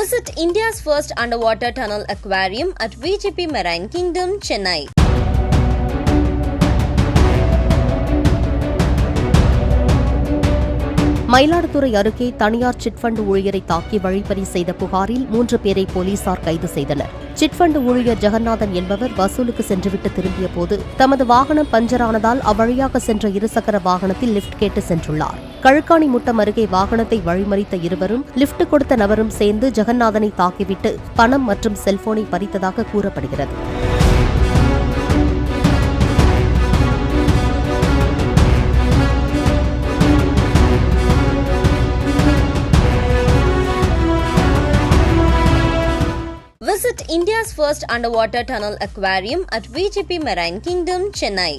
Visit India's first underwater tunnel aquarium at VGP Marine Kingdom, Chennai. Mayiladuthurai அருகே தனியார் chit fund ஊழியரை தாக்கி வழிப்பறி செய்த புகாரில் 3 பேரை போலீசார் கைது செய்தனர். சிட்பண்ட் ஊழியர் ஜெகநாதன் என்பவர் வசூலுக்கு சென்றுவிட்டு திரும்பிய போது தமது வாகனம் பஞ்சரானதால் அவ்வழியாக சென்ற இருசக்கர வாகனத்தில் லிப்ட் கேட்டு சென்றுள்ளார். கழுக்காணி முட்டம் அருகே வாகனத்தை வழிமறித்த இருவரும் லிப்ட் கொடுத்த நபரும் சேர்ந்து ஜெகநாதனை தாக்கிவிட்டு பணம் மற்றும் செல்போனை பறித்ததாக கூறப்படுகிறது. Visit India's first underwater tunnel aquarium at VGP Marine Kingdom, Chennai.